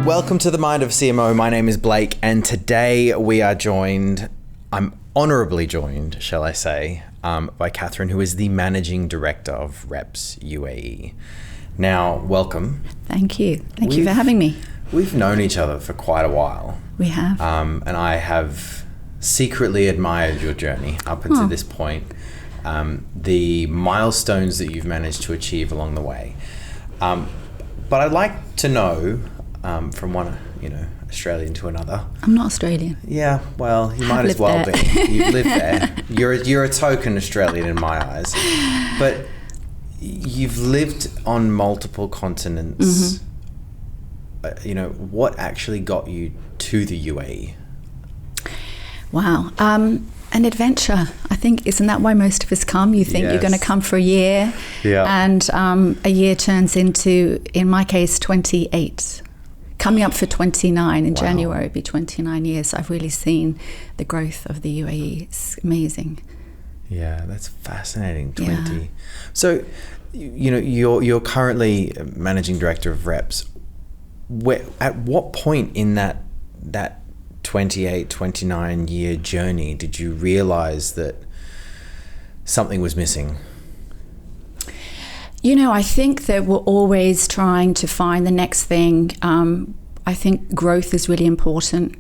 Welcome to the Mind of CMO. My name is Blake, and today we are joined, I'm honorably joined, shall I say, by Catherine, who is the Managing Director of Reps UAE. Now, welcome. Thank you. Thank you for having me. We've known each other for quite a while. We have. And I have secretly admired your journey up until this point, the milestones that you've managed to achieve along the way. But I'd like to know, from one, Australian to another. I'm not Australian. Yeah, well, you might as well be. You've lived there. You're a token Australian in my eyes. But you've lived on multiple continents. Mm-hmm. What actually got you to the UAE? Wow. An adventure. I think, isn't that why most of us come? You think you're going to come for a year. Yeah. And a year turns into, in my case, 28. Coming up for 29 in January, it'll be 29 years. I've really seen the growth of the UAE. It's amazing. Yeah, that's fascinating. 20. Yeah. So, you're currently Managing Director of Reps. At what point in that 28, 29 year journey did you realize that something was missing? I think that we're always trying to find the next thing. I think growth is really important.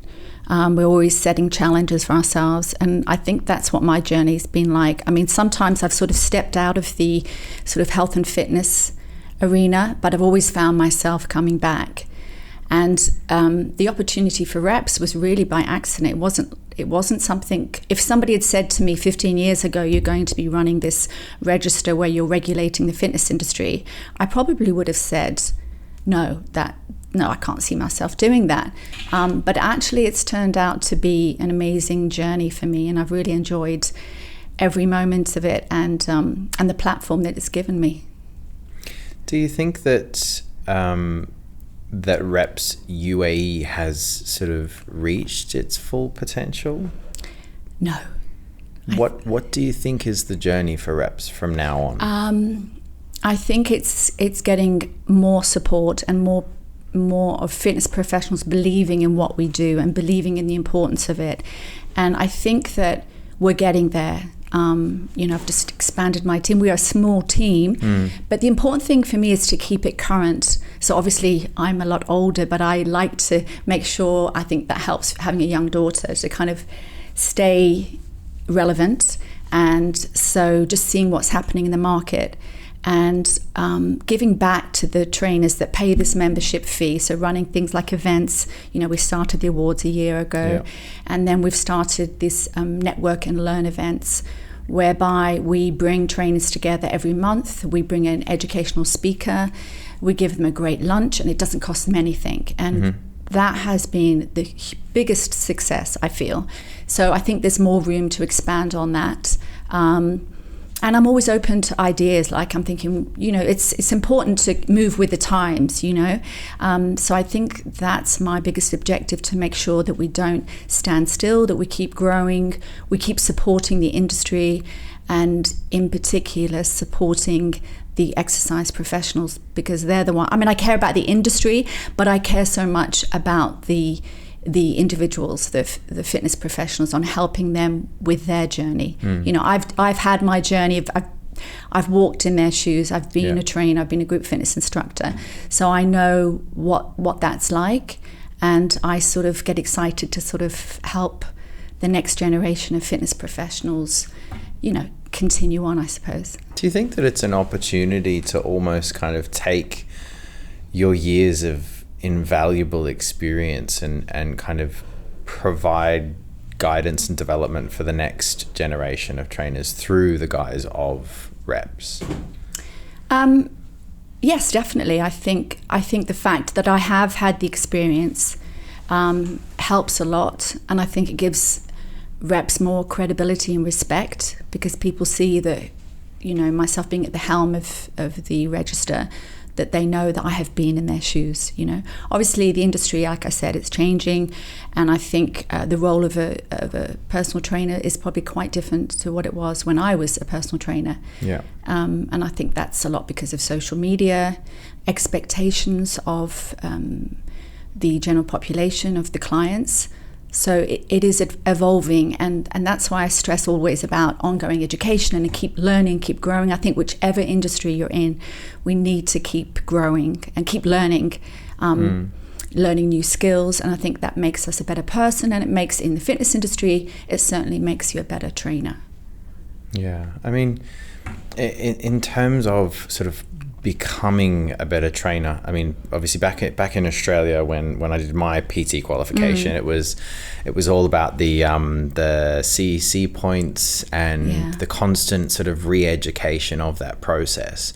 We're always setting challenges for ourselves. And I think that's what my journey's been like. I mean, sometimes I've sort of stepped out of the sort of health and fitness arena, but I've always found myself coming back. And the opportunity for Reps was really by accident. It wasn't something. If somebody had said to me 15 years ago, you're going to be running this register where you're regulating the fitness industry, I probably would have said, no, I can't see myself doing that. But actually, it's turned out to be an amazing journey for me, and I've really enjoyed every moment of it and the platform that it's given me. Do you think that that Reps UAE has sort of reached its full potential? No. What do you think is the journey for Reps from now on? I think it's getting more support and more of fitness professionals believing in what we do and believing in the importance of it. And I think that we're getting there. I've just expanded my team. We are a small team, but the important thing for me is to keep it current. So obviously I'm a lot older, but I like to make sure, I think that helps having a young daughter to kind of stay relevant. And so just seeing what's happening in the market and giving back to the trainers that pay this membership fee. So running things like events, we started the awards a year ago, and then we've started this network and learn events whereby we bring trainers together every month. We bring an educational speaker, we give them a great lunch, and it doesn't cost them anything. And that has been the biggest success, I feel. So I think there's more room to expand on that. And I'm always open to ideas. Like I'm thinking, it's important to move with the times, So I think that's my biggest objective, to make sure that we don't stand still, that we keep growing, we keep supporting the industry, and in particular supporting the exercise professionals, because they're the one. I mean, I care about the industry, but I care so much about the individuals, the fitness professionals, on helping them with their journey. I've had my journey. I've walked in their shoes. I've been a trainer. I've been a group fitness instructor. So I know what that's like, and I sort of get excited to sort of help the next generation of fitness professionals, continue on, I suppose. Do you think that it's an opportunity to almost kind of take your years of invaluable experience and kind of provide guidance and development for the next generation of trainers through the guise of Reps? Yes, definitely. I think the fact that I have had the experience helps a lot, and I think it gives Reps more credibility and respect, because people see that, myself being at the helm of the register, that they know that I have been in their shoes. Obviously the industry, like I said, it's changing, and I think the role of a personal trainer is probably quite different to what it was when I was a personal trainer. And I think that's a lot because of social media, expectations of the general population of the clients. So it is evolving, and that's why I stress always about ongoing education and keep learning, keep growing. I think whichever industry you're in, we need to keep growing and keep learning, learning new skills. And I think that makes us a better person, and it makes, in the fitness industry, it certainly makes you a better trainer. Yeah, I mean, in terms of sort of becoming a better trainer, I mean, obviously back in Australia when I did my PT qualification, it was all about the CEC points and the constant sort of re-education of that process.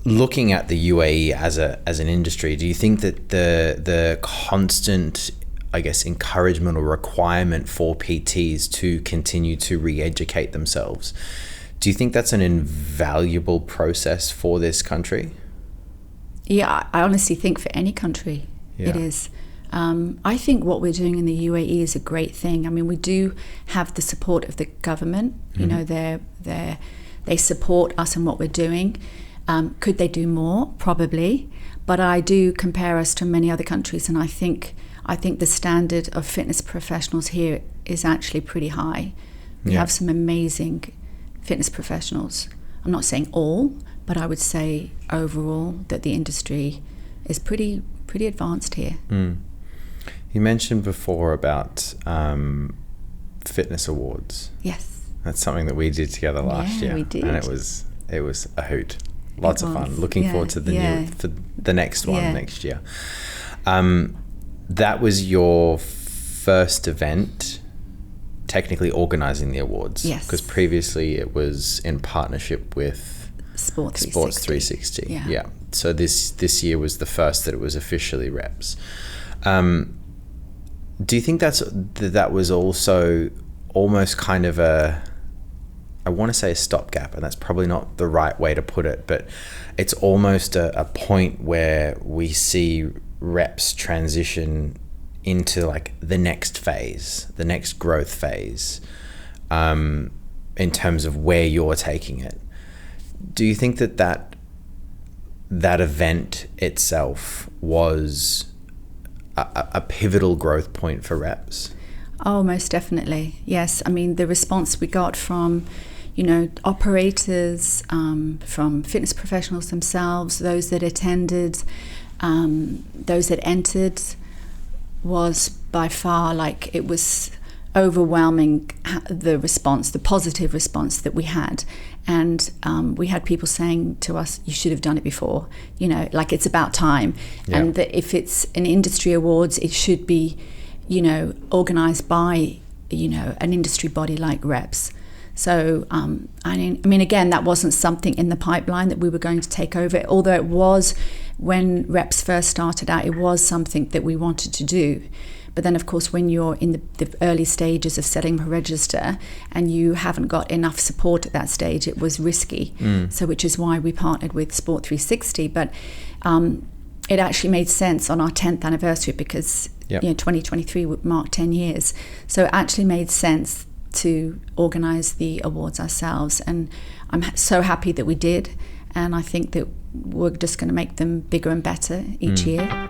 Looking at the UAE as an industry, do you think that the constant, I guess, encouragement or requirement for PTs to continue to re-educate themselves, do you think that's an invaluable process for this country? Yeah, I honestly think for any country it is. I think what we're doing in the UAE is a great thing. I mean, we do have the support of the government. You know, they support us in what we're doing. Could they do more? Probably. But I do compare us to many other countries, and I think the standard of fitness professionals here is actually pretty high. We have some amazing fitness professionals. I'm not saying all, but I would say overall that the industry is pretty advanced here. You mentioned before about fitness awards. Yes. That's something that we did together last year. We did. And it was a hoot. Lots of fun. Looking forward to the next one next year. That was your first event technically organizing the awards. Yes. Because previously it was in partnership with Sports 360. Yeah. So this year was the first that it was officially reps. Do you think that was also almost kind of I want to say a stopgap, and that's probably not the right way to put it, but it's almost a point where we see reps transition into like the next phase, the next growth phase, in terms of where you're taking it. Do you think that event itself was a pivotal growth point for reps? Oh, most definitely. Yes. I mean, the response we got from, operators, from fitness professionals themselves, those that attended, those that entered, was by far, like, it was overwhelming, the response, the positive response that we had. And we had people saying to us, you should have done it before, like it's about time. Yeah. And that if it's an industry awards, it should be, organized by, an industry body like reps. So, I mean, again, that wasn't something in the pipeline that we were going to take over, although it was, when reps first started out, it was something that we wanted to do. But then, of course, when you're in the early stages of setting a register and you haven't got enough support at that stage, it was risky. So, which is why we partnered with Sport 360. But it actually made sense on our 10th anniversary because 2023 would mark 10 years. So it actually made sense to organise the awards ourselves. And I'm so happy that we did. And I think that we're just going to make them bigger and better each year.